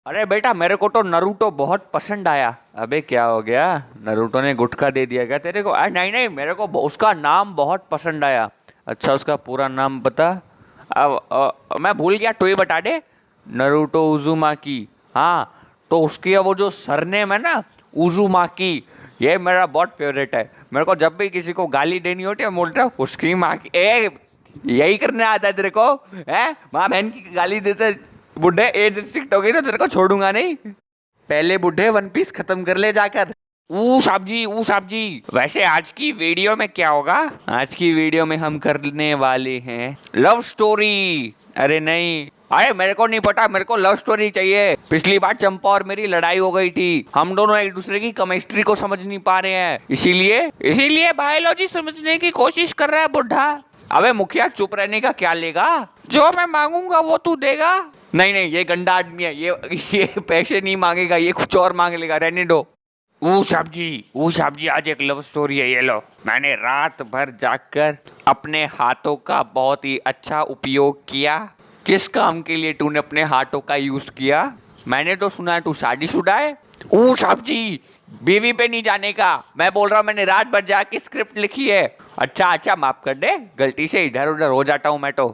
अरे बेटा मेरे को तो नरूटो बहुत पसंद आया। अबे क्या हो गया? नरूटो ने गुटखा दे दिया क्या तेरे को? नहीं नहीं, मेरे को उसका नाम बहुत पसंद आया। अच्छा उसका पूरा नाम बता। मैं भूल गया, तू ही बता दे। नरूटो उजुमाकी। हाँ, तो उसकी वो जो सरनेम है ना, उजुमाकी, ये मेरा बहुत फेवरेट है। मेरे को जब भी किसी को गाली देनी होती है बोलता हूँ उसकी माँ की। यही करने आता है तेरे को? है माँ बहन की गाली देते? बुढ़े एज स्ट्रिक्ट हो गई तो तेरे को छोड़ूंगा नहीं। पहले बुढ़े वन पीस खत्म कर ले जाकर। ऊ साहब जी, ऊ साहब जी, वैसे आज की वीडियो में क्या होगा? आज की वीडियो में हम करने वाले हैं लव स्टोरी। अरे नहीं, अरे मेरे को नहीं पता, मेरे को लव स्टोरी चाहिए। पिछली बार चंपा और मेरी लड़ाई हो गई थी, हम दोनों एक दूसरे की केमिस्ट्री को समझ नहीं पा रहे हैं, इसीलिए इसीलिए बायोलॉजी समझने की कोशिश कर रहा है बुढ़ा। अबे मुखिया चुप रहने का क्या लेगा? जो मैं मांगूंगा वो तू देगा? नहीं नहीं, ये गंदा आदमी है, ये पैसे नहीं मांगेगा, ये कुछ और मांग लेगा, रहने दो। ऊ साहब जी, आज एक लव स्टोरी है, ये लो। मैंने रात भर जागकर अपने हाथों का बहुत ही अच्छा उपयोग किया। किस काम के लिए तूने अपने हाथों का यूज किया? मैंने तो सुना है तू शादीशुदा है। ऊ साहब जी, बीवी पे नहीं जाने का, मैं बोल रहा हूँ मैंने रात भर जाके स्क्रिप्ट लिखी है। अच्छा अच्छा, माफ कर दे, गलती से इधर उधर हो जाता हूँ मैं तो।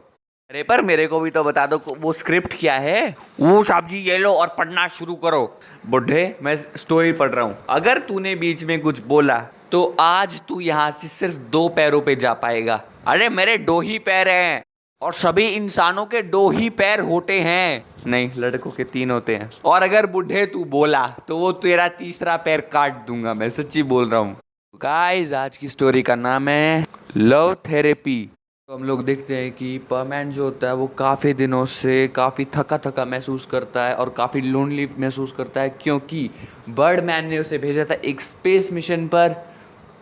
अरे पर मेरे को भी तो बता दो वो स्क्रिप्ट क्या है। वो साहब जी ये लो और पढ़ना शुरू करो। बुढ़े मैं स्टोरी पढ़ रहा हूँ, अगर तूने बीच में कुछ बोला तो आज तू यहाँ से सिर्फ 2 पैरों पे जा पाएगा। अरे मेरे 2 ही पैर हैं और सभी इंसानों के 2 ही पैर होते हैं। नहीं, लड़कों के 3 होते हैं। और अगर बुढ़े तू बोला तो वो तेरा तीसरा पैर काट दूंगा, मैं सच्ची बोल रहा हूँ। गाइस आज की स्टोरी का नाम है लव थेरेपी। तो हम लोग देखते हैं कि परमैन जो होता है वो काफ़ी दिनों से काफ़ी थका थका महसूस करता है और काफ़ी लोनली महसूस करता है, क्योंकि बर्डमैन ने उसे भेजा था एक स्पेस मिशन पर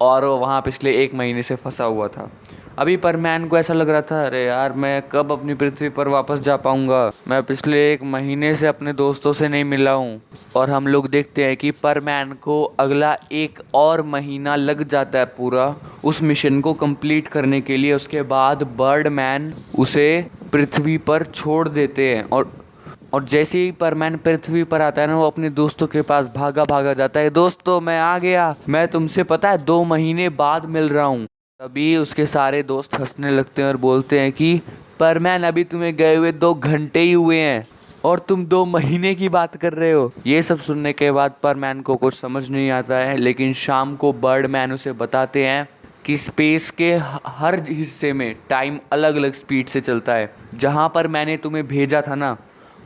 और वो वहाँ पिछले 1 महीने से फंसा हुआ था। अभी परमैन को ऐसा लग रहा था, अरे यार मैं कब अपनी पृथ्वी पर वापस जा पाऊँगा, मैं पिछले 1 महीने से अपने दोस्तों से नहीं मिला हूँ। और हम लोग देखते हैं कि परमैन को अगला 1 और महीना लग जाता है पूरा उस मिशन को कंप्लीट करने के लिए। उसके बाद बर्डमैन उसे पृथ्वी पर छोड़ देते हैं और जैसे ही परमैन पृथ्वी पर आता है ना, वो अपने दोस्तों के पास भागा भागा जाता है। दोस्तों मैं आ गया, मैं तुमसे पता है 2 महीने बाद मिल रहा हूँ। तभी उसके सारे दोस्त हंसने लगते हैं और बोलते हैं कि परमैन अभी तुम्हें गए हुए 2 घंटे ही हुए हैं और तुम 2 महीने की बात कर रहे हो। ये सब सुनने के बाद परमैन को कुछ समझ नहीं आता है, लेकिन शाम को बर्डमैन उसे बताते हैं कि स्पेस के हर हिस्से में टाइम अलग अलग स्पीड से चलता है। जहाँ पर मैंने तुम्हें भेजा था ना,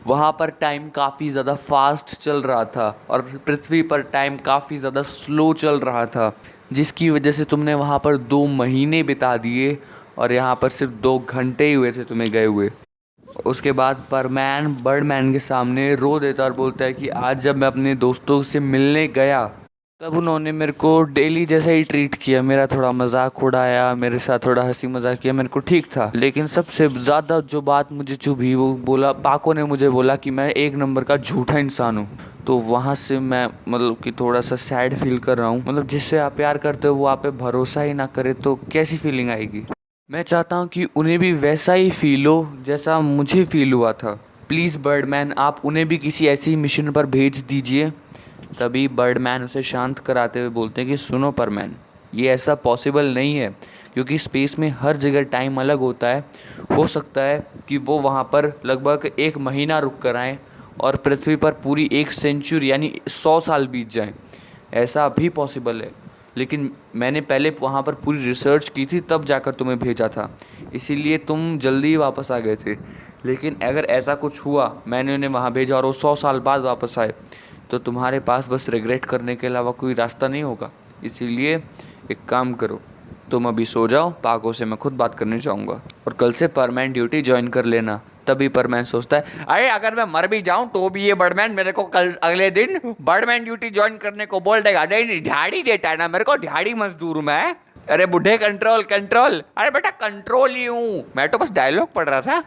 वहाँ पर टाइम काफ़ी ज़्यादा फास्ट चल रहा था और पृथ्वी पर टाइम काफ़ी ज़्यादा स्लो चल रहा था, जिसकी वजह से तुमने वहाँ पर 2 महीने बिता दिए और यहाँ पर सिर्फ 2 घंटे ही हुए थे तुम्हें गए हुए। उसके बाद परमैन बर्डमैन के सामने रो देता और बोलता है कि आज जब मैं अपने दोस्तों से मिलने गया तब उन्होंने मेरे को डेली जैसा ही ट्रीट किया, मेरा थोड़ा मजाक उड़ाया, मेरे साथ थोड़ा हंसी मजाक किया, मेरे को ठीक था। लेकिन सबसे ज़्यादा जो बात मुझे चुभी वो बोला, पाको ने मुझे बोला कि मैं 1 नंबर का झूठा इंसान हूँ। तो वहाँ से मैं मतलब कि थोड़ा सा सैड फील कर रहा हूँ। मतलब जिससे आप प्यार करते हो वो आप पे भरोसा ही ना करे तो कैसी फीलिंग आएगी। मैं चाहता हूँ कि उन्हें भी वैसा ही फील हो जैसा मुझे फील हुआ था। प्लीज़ बर्डमैन आप उन्हें भी किसी ऐसी मिशन पर भेज दीजिए। तभी बर्डमैन उसे शांत कराते हुए बोलते हैं कि सुनो परमैन, ये ऐसा पॉसिबल नहीं है, क्योंकि स्पेस में हर जगह टाइम अलग होता है। हो सकता है कि वो वहाँ पर लगभग 1 महीना रुक कर आएँ और पृथ्वी पर पूरी 1 सेंचुरी यानी 100 साल बीत जाएं। ऐसा भी पॉसिबल है, लेकिन मैंने पहले वहाँ पर पूरी रिसर्च की थी तब जाकर तुम्हें भेजा था, इसीलिए तुम जल्दी वापस आ गए थे। लेकिन अगर ऐसा कुछ हुआ, मैंने उन्हें वहाँ भेजा और वो 100 साल बाद वापस आए, तो तुम्हारे पास बस रिग्रेट करने के अलावा कोई रास्ता नहीं होगा। इसीलिए एक काम करो, तुम अभी सो जाओ, पाको से मैं खुद बात करने जाऊँगा और कल से परमानेंट ड्यूटी ज्वाइन कर लेना। तभी परमैन सोचता है, अरे अगर मैं मर भी जाऊं तो भी ये बर्डमैन मेरे को कल अगले दिन बर्डमैन ड्यूटी ज्वाइन करने को बोल देगा। नहीं, दिहाड़ी देता है ना मेरे को, दिहाड़ी मजदूर मैं। अरे बुढ़े कंट्रोल कंट्रोल। अरे बेटा कंट्रोल ही हूँ मैं, तो बस डायलॉग पढ़ रहा था।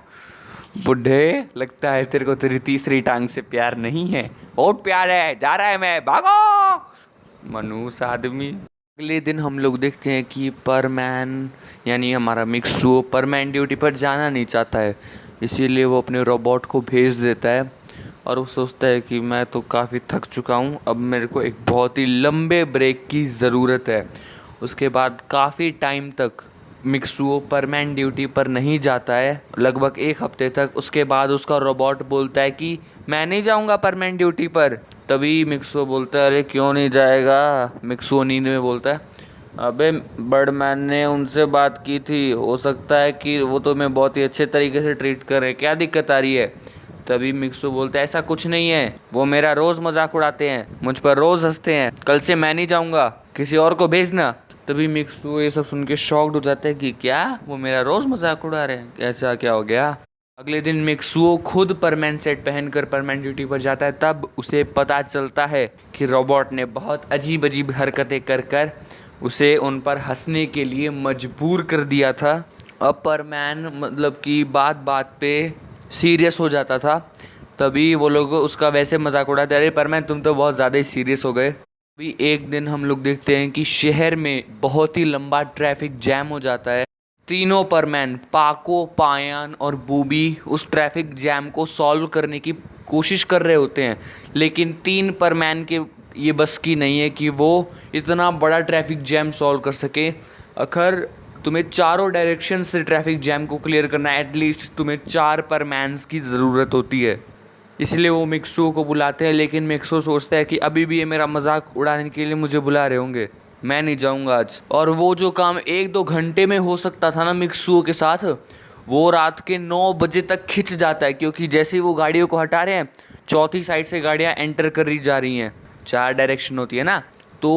बुढ़े लगता है तेरे को तेरी तीसरी टांग से प्यार नहीं है। बहुत प्यार है, जा रहा है मैं, भागो मनूस आदमी। अगले दिन हम लोग देखते हैं कि परमैन यानी हमारा मिक्सू परमैन ड्यूटी पर जाना नहीं चाहता है, इसीलिए वो अपने रोबोट को भेज देता है और वो सोचता है कि मैं तो काफ़ी थक चुका हूँ, अब मेरे को एक बहुत ही लंबे ब्रेक की ज़रूरत है। उसके बाद काफ़ी टाइम तक मिक्सुओ परमैन ड्यूटी पर नहीं जाता है, लगभग 1 हफ्ते तक। उसके बाद उसका रोबोट बोलता है कि मैं नहीं जाऊँगा परमैन ड्यूटी पर। तभी मिक्सुओ बोलता है अरे क्यों नहीं जाएगा। मिक्सुओ नींद में बोलता है अबे बर्डमैन ने उनसे बात की थी, हो सकता है कि वो तुम्हें बहुत ही अच्छे तरीके से ट्रीट करे, क्या दिक्कत आ रही है। तभी मिक्सो बोलता है ऐसा कुछ नहीं है, वो मेरा रोज़ मजाक उड़ाते हैं, मुझ पर रोज़ हंसते हैं, कल से मैं नहीं जाऊँगा, किसी और को भेजना। तभी मिक्सो ये सब सुन के शॉक्ड हो जाता है कि क्या वो मेरा रोज़ मजाक उड़ा रहे हैं, ऐसा क्या हो गया। अगले दिन मिक्सुओ खुद परमैन सेट पहनकर परमैन ड्यूटी पर जाता है। तब उसे पता चलता है कि रोबोट ने बहुत अजीब अजीब हरकतें कर कर उसे उन पर हंसने के लिए मजबूर कर दिया था। अब परमैन मतलब कि बात बात पे सीरियस हो जाता था। तभी वो लोग उसका वैसे मजाक उड़ाते अरे परमैन तुम तो बहुत ज़्यादा ही सीरियस हो गए। अभी एक दिन हम लोग देखते हैं कि शहर में बहुत ही लंबा ट्रैफिक जैम हो जाता है। तीनों परमैन पाको, पायान और बूबी उस ट्रैफिक जैम को सॉल्व करने की कोशिश कर रहे होते हैं, लेकिन 3 परमैन के ये बस की नहीं है कि वो इतना बड़ा ट्रैफिक जैम सॉल्व कर सके। अगर तुम्हें चारों डायरेक्शन से ट्रैफिक जैम को क्लियर करना है, एटलीस्ट तुम्हें 4 परमैन्स की ज़रूरत होती है। इसलिए वो मिक्सो को बुलाते हैं, लेकिन मिक्सो सोचता है कि अभी भी ये मेरा मजाक उड़ाने के लिए मुझे बुला रहे होंगे, मैं नहीं जाऊंगा आज। और वो जो काम 1-2 घंटे में हो सकता था ना मिक्सुओ के साथ, वो रात के 9 बजे तक खिंच जाता है, क्योंकि जैसे ही वो गाड़ियों को हटा रहे हैं, चौथी साइड से गाड़ियां एंटर कर जा रही हैं, 4 डायरेक्शन होती है ना। तो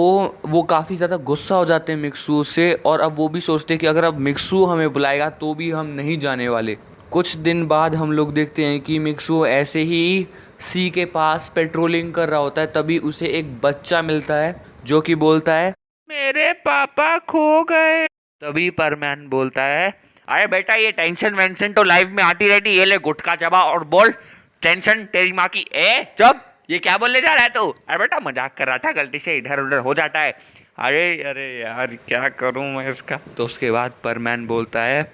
वो काफ़ी ज़्यादा गुस्सा हो जाते हैं मिक्सुओ से, और अब वो भी सोचते हैं कि अगर अब मिक्सुओ हमें बुलाएगा तो भी हम नहीं जाने वाले। कुछ दिन बाद हम लोग देखते हैं कि मिक्सुओ ऐसे ही सी के पास पेट्रोलिंग कर रहा होता है। तभी उसे एक बच्चा मिलता है जो कि बोलता है मेरे पापा खो गए। तभी परमैन बोलता है अरे बेटा ये टेंशन वेंशन तो लाइफ में आती रहती, ये ले गुटखा चबा और बोल टेंशन तेरी माँ की। ए चुप, ये क्या बोलने जा रहा है तू। अरे बेटा मजाक कर रहा था, गलती से इधर उधर हो जाता है। अरे अरे यार क्या करूं मैं इसका। तो उसके बाद परमैन बोलता है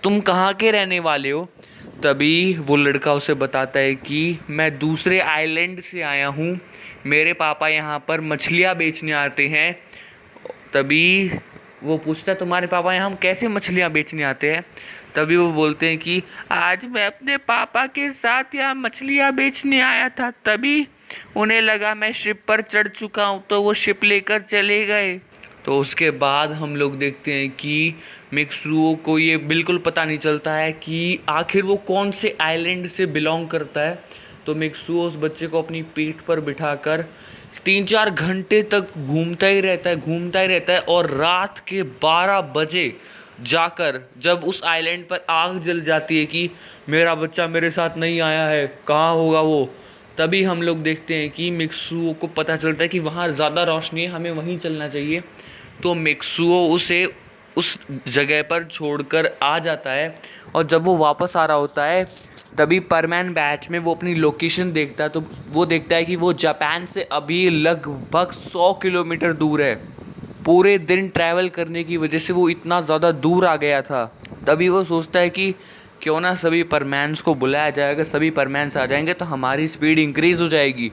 तुम कहाँ के रहने वाले हो। तभी वो लड़का उसे बताता है कि मैं दूसरे आइलैंड से आया हूँ, मेरे पापा यहाँ पर मछलियाँ बेचने आते हैं। तभी वो पूछता है तुम्हारे पापा यहाँ कैसे मछलियाँ बेचने आते हैं। तभी वो बोलते हैं कि आज मैं अपने पापा के साथ यहाँ मछलियाँ बेचने आया था, तभी उन्हें लगा मैं शिप पर चढ़ चुका हूँ तो वो शिप लेकर चले गए। तो उसके बाद हम लोग देखते हैं कि मिक्सुओ को ये बिल्कुल पता नहीं चलता है कि आखिर वो कौन से आइलैंड से बिलोंग करता है। तो मिक्सुओ उस बच्चे को अपनी पीठ पर बिठाकर 3-4 घंटे तक घूमता ही रहता है और रात के 12 बजे जाकर जब उस आइलैंड पर आग जल जाती है कि मेरा बच्चा मेरे साथ नहीं आया है, कहाँ होगा वो। तभी हम लोग देखते हैं कि मिक्सुओ को पता चलता है कि वहाँ ज़्यादा रोशनी है, हमें वहीं चलना चाहिए। तो मिक्सुओ उसे उस जगह पर छोड़कर आ जाता है, और जब वो वापस आ रहा होता है तभी परमैन बैच में वो अपनी लोकेशन देखता है। तो वो देखता है कि वो जापान से अभी लगभग 100 किलोमीटर दूर है। पूरे दिन ट्रैवल करने की वजह से वो इतना ज़्यादा दूर आ गया था। तभी वो सोचता है कि क्यों ना सभी परमैन्स को बुलाया जाएगा, सभी परमैन्स आ जाएंगे तो हमारी स्पीड इंक्रीज़ हो जाएगी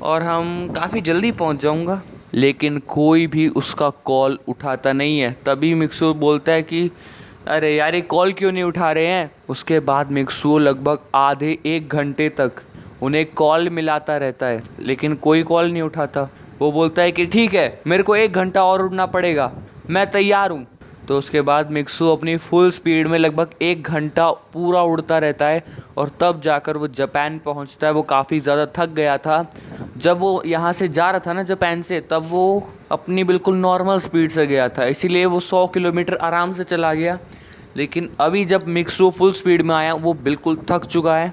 और हम काफ़ी जल्दी पहुंच जाऊंगा। लेकिन कोई भी उसका कॉल उठाता नहीं है। तभी मिक्सुओ बोलता है कि अरे यार ये कॉल क्यों नहीं उठा रहे हैं। उसके बाद मिक्सुओ लगभग आधे 1 घंटे तक उन्हें कॉल मिलाता रहता है, लेकिन कोई कॉल नहीं उठाता। वो बोलता है कि ठीक है मेरे को 1 घंटा और उड़ना पड़ेगा, मैं तैयार हूँ। तो उसके बाद मिक्सुओ अपनी फुल स्पीड में लगभग 1 घंटा पूरा उड़ता रहता है, और तब जाकर वो जापान पहुँचता है। वो काफ़ी ज़्यादा थक गया था। जब वो यहाँ से जा रहा था ना जापान से, तब वो अपनी बिल्कुल नॉर्मल स्पीड से गया था, इसीलिए वो 100 किलोमीटर आराम से चला गया। लेकिन अभी जब मिक्सुओ फुल स्पीड में आया वो बिल्कुल थक चुका है,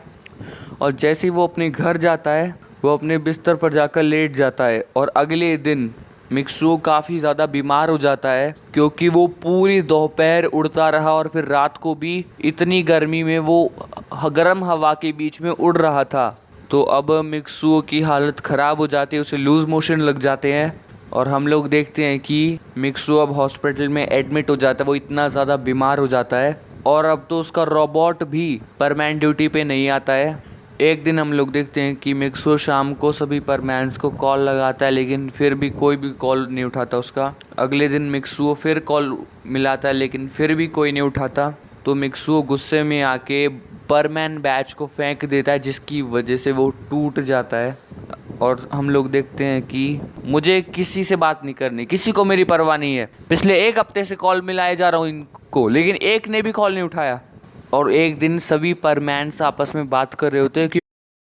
और जैसे ही वो अपने घर जाता है वो अपने बिस्तर पर जाकर लेट जाता है। और अगले दिन मिक्सुओ काफ़ी ज़्यादा बीमार हो जाता है, क्योंकि वो पूरी दोपहर उड़ता रहा और फिर रात को भी इतनी गर्मी में वो गर्म हवा के बीच में उड़ रहा था। तो अब मिक्सुओ की हालत ख़राब हो जाती है, उसे लूज़ मोशन लग जाते हैं, और हम लोग देखते हैं कि मिक्सुओ अब हॉस्पिटल में एडमिट हो जाता है। वो इतना ज़्यादा बीमार हो जाता है, और अब तो उसका रोबोट भी परमैन ड्यूटी पे नहीं आता है। एक दिन हम लोग देखते हैं कि मिक्सो शाम को सभी परमैन्स को कॉल लगाता है, लेकिन फिर भी कोई भी कॉल नहीं उठाता उसका। अगले दिन मिक्सो फिर कॉल मिलाता है, लेकिन फिर भी कोई नहीं उठाता। तो मिक्सो गुस्से में आके परमैन बैच को फेंक देता है, जिसकी वजह से वो टूट जाता है। और हम लोग देखते हैं कि मुझे किसी से बात नहीं करनी, किसी को मेरी परवाह नहीं है। पिछले 1 हफ्ते से कॉल मिलाए जा रहा हूँ इनको, लेकिन एक ने भी कॉल नहीं उठाया। और एक दिन सभी परमैन्स आपस में बात कर रहे होते हैं कि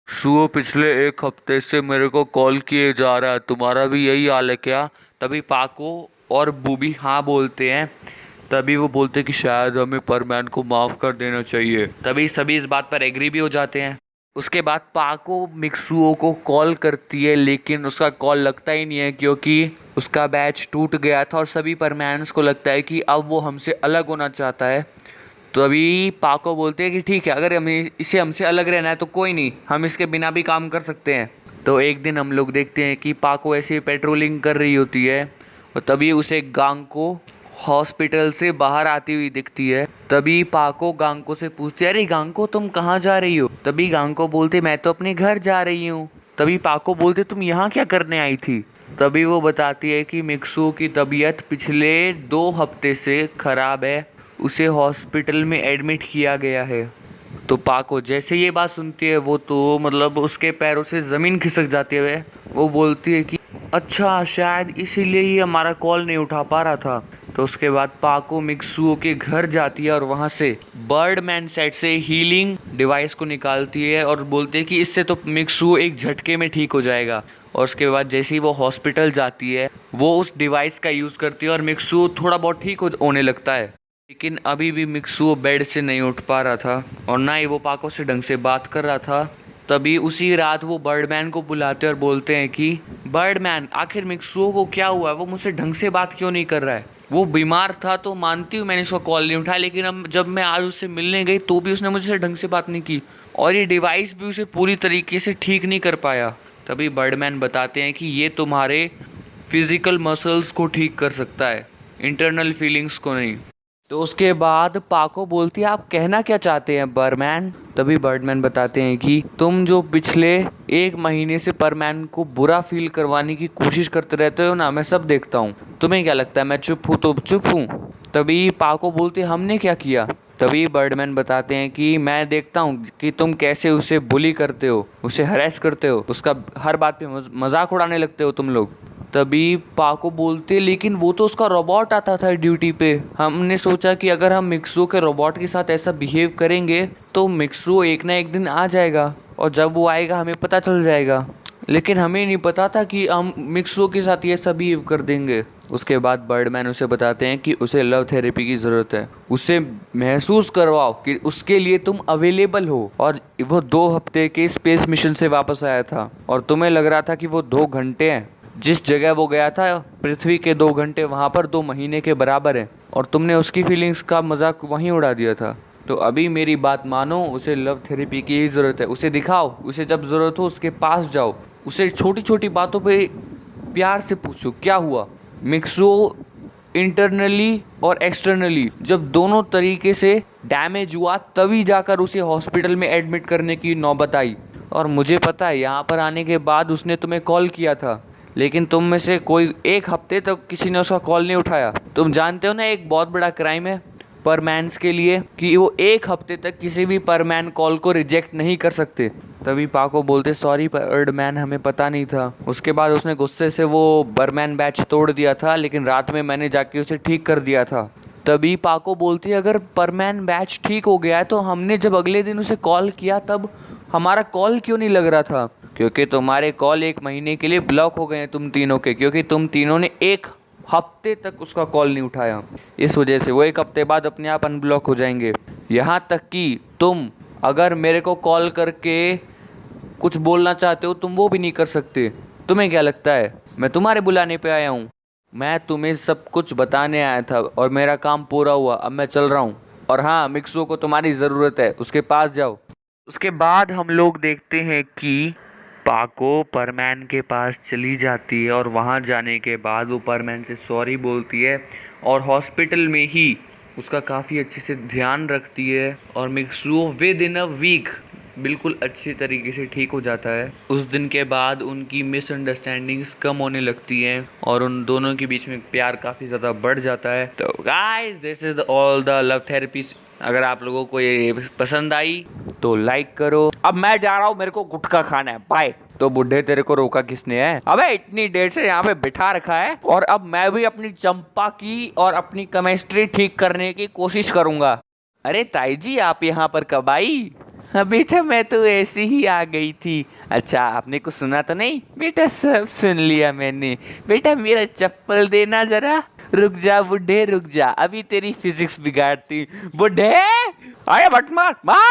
शुओ पिछले 1 हफ्ते से मेरे को कॉल किए जा रहा है, तुम्हारा भी यही हाल है क्या? तभी पाको और बूबी हाँ बोलते हैं। तभी वो बोलते हैं कि शायद हमें परमैन को माफ़ कर देना चाहिए। तभी सभी इस बात पर एग्री भी हो जाते हैं। उसके बाद पाको मिक्सुओ को कॉल करती है, लेकिन उसका कॉल लगता ही नहीं है, क्योंकि उसका बैच टूट गया था और सभी परमैन्स को लगता है कि अब वो हमसे अलग होना चाहता है। तो अभी पाको बोलते हैं कि ठीक है, अगर हमें इसे हमसे अलग रहना है तो कोई नहीं, हम इसके बिना भी काम कर सकते हैं। तो एक दिन हम लोग देखते हैं कि पाको ऐसे पेट्रोलिंग कर रही होती है और तभी उसे गांको हॉस्पिटल से बाहर आती हुई दिखती है। तभी पाको गांको से पूछती है, अरे गांको तुम कहाँ जा रही हो? तभी गांको बोलते, मैं तो अपने घर जा रही हूँ। तभी पाको बोलते, तुम यहाँ क्या करने आई थी? तभी वो बताती है कि मिक्सू की तबीयत पिछले 2 हफ्ते से खराब है, उसे हॉस्पिटल में एडमिट किया गया है। तो पाको जैसे ये बात सुनती है, वो तो मतलब उसके पैरों से ज़मीन खिसक जाती है। वो बोलती है कि अच्छा, शायद इसीलिए ही हमारा कॉल नहीं उठा पा रहा था। तो उसके बाद पाको मिक्सुओ के घर जाती है और वहाँ से बर्डमैन सेट से हीलिंग डिवाइस को निकालती है और बोलती है कि इससे तो मिक्सुओ एक झटके में ठीक हो जाएगा। और उसके बाद जैसे ही वो हॉस्पिटल जाती है, वो उस डिवाइस का यूज़ करती है और मिक्सुओ थोड़ा बहुत ठीक होने लगता है। लेकिन अभी भी मिक्सुओ बेड से नहीं उठ पा रहा था और ना ही वो पाको से ढंग से बात कर रहा था। तभी उसी रात वो बर्डमैन को बुलाते और बोलते हैं कि बर्डमैन, आखिर मिक्सुओ को क्या हुआ है? वो मुझसे ढंग से बात क्यों नहीं कर रहा है? वो बीमार था तो मानती हूँ मैंने उसका कॉल नहीं उठाया, लेकिन अब जब मैं आज उससे मिलने गई तो भी उसने मुझसे ढंग से बात नहीं की और ये डिवाइस भी उसे पूरी तरीके से ठीक नहीं कर पाया। तभी बर्डमैन बताते हैं कि ये तुम्हारे फिजिकल मसल्स को ठीक कर सकता है, इंटरनल फीलिंग्स को नहीं। तो उसके बाद पाको बोलती है, आप कहना क्या चाहते हैं बर्डमैन? तभी बर्डमैन बताते हैं कि तुम जो पिछले 1 महीने से परमैन को बुरा फील करवाने की कोशिश करते रहते हो ना, मैं सब देखता हूँ। तुम्हें क्या लगता है मैं चुप हूँ तो चुप हूँ? तभी पाको बोलते, हमने क्या किया? तभी बर्डमैन बताते हैं कि मैं देखता हूँ कि तुम कैसे उसे बुली करते हो, उसे हरेस करते हो, उसका हर बात पे मजाक उड़ाने लगते हो तुम लोग। तभी पाको बोलते, लेकिन वो तो उसका रोबोट आता था ड्यूटी पे। हमने सोचा कि अगर हम मिक्सो के रोबोट के साथ ऐसा बिहेव करेंगे तो मिक्सो एक ना एक दिन आ जाएगा और जब वो आएगा हमें पता चल जाएगा, लेकिन हमें नहीं पता था कि हम मिक्सो के साथ ये सब बिहेव कर देंगे। उसके बाद बर्डमैन उसे बताते हैं कि उसे लव थेरेपी की ज़रूरत है, उसे महसूस करवाओ कि उसके लिए तुम अवेलेबल हो। और वो 2 हफ्ते के स्पेस मिशन से वापस आया था और तुम्हें लग रहा था कि वो 2 घंटे हैं, जिस जगह वो गया था पृथ्वी के 2 घंटे वहाँ पर 2 महीने के बराबर हैं, और तुमने उसकी फीलिंग्स का मजाक वहीं उड़ा दिया था। तो अभी मेरी बात मानो, उसे लव थेरेपी की ही ज़रूरत है, उसे दिखाओ, उसे जब ज़रूरत हो उसके पास जाओ, उसे छोटी छोटी बातों पे प्यार से पूछो क्या हुआ। मिक्सो इंटरनली और एक्सटर्नली जब दोनों तरीके से डैमेज हुआ, तभी जाकर उसे हॉस्पिटल में एडमिट करने की नौबत आई। और मुझे पता है यहाँ पर आने के बाद उसने तुम्हें कॉल किया था, लेकिन तुम में से कोई 1 हफ्ते तक किसी ने उसका कॉल नहीं उठाया। तुम जानते हो ना एक बहुत बड़ा क्राइम है परमैन्स के लिए कि वो 1 हफ्ते तक किसी भी परमैन कॉल को रिजेक्ट नहीं कर सकते। तभी पाको बोलते, सॉरी बर्डमैन, हमें पता नहीं था। उसके बाद उसने गुस्से से वो बर्डमैन बैच तोड़ दिया था, लेकिन रात में मैंने जाके उसे ठीक कर दिया था। तभी पाको बोलती है, अगर परमैन बैच ठीक हो गया है तो हमने जब अगले दिन उसे कॉल किया तब हमारा कॉल क्यों नहीं लग रहा था? क्योंकि तुम्हारे कॉल 1 महीने के लिए ब्लॉक हो गए हैं तुम तीनों के, क्योंकि तुम तीनों ने 1 हफ्ते तक उसका कॉल नहीं उठाया। इस वजह से वो 1 हफ्ते बाद अपने आप अनब्लॉक हो जाएंगे। यहाँ तक कि तुम अगर मेरे को कॉल करके कुछ बोलना चाहते हो तुम वो भी नहीं कर सकते। तुम्हें क्या लगता है मैं तुम्हारे बुलाने पे आया हूँ? मैं तुम्हें सब कुछ बताने आया था और मेरा काम पूरा हुआ, अब मैं चल रहा हूँ। और हाँ, मिक्सो को तुम्हारी ज़रूरत है, उसके पास जाओ। उसके बाद हम लोग देखते हैं कि पाको परमैन के पास चली जाती है और वहाँ जाने के बाद वो परमैन से सॉरी बोलती है और हॉस्पिटल में ही उसका काफ़ी अच्छे से ध्यान रखती है। और मिक्सुओ विद इन अ वीक बिल्कुल अच्छी तरीके से ठीक हो जाता है। उस दिन के बाद उनकी मिसअंडरस्टैंडिंग्स कम होने लगती हैं और उन दोनों के बीच में प्यार काफ़ी ज़्यादा बढ़ जाता है। तो guys this is all the love therapy. अगर आप लोगों को ये पसंद आई तो लाइक करो। अब मैं जा रहा हूँ, मेरे को गुटखा खाना है, बाय। तो बुढ़े तेरे को रोका किसने है? अबे इतनी देर से यहाँ पे बिठा रखा है और अब मैं भी अपनी चंपा की और अपनी केमिस्ट्री ठीक करने की कोशिश करूंगा। अरे ताई जी आप यहाँ पर कब आई? हाँ बेटा मैं तो ऐसे ही आ गई थी। अच्छा आपने कुछ सुना तो नहीं? बेटा सब सुन लिया मैंने। बेटा मेरा चप्पल देना जरा। रुक जा बुढ़े रुक जा, अभी तेरी फिजिक्स बिगाड़ती। बुढ़े अरे बट मार मार।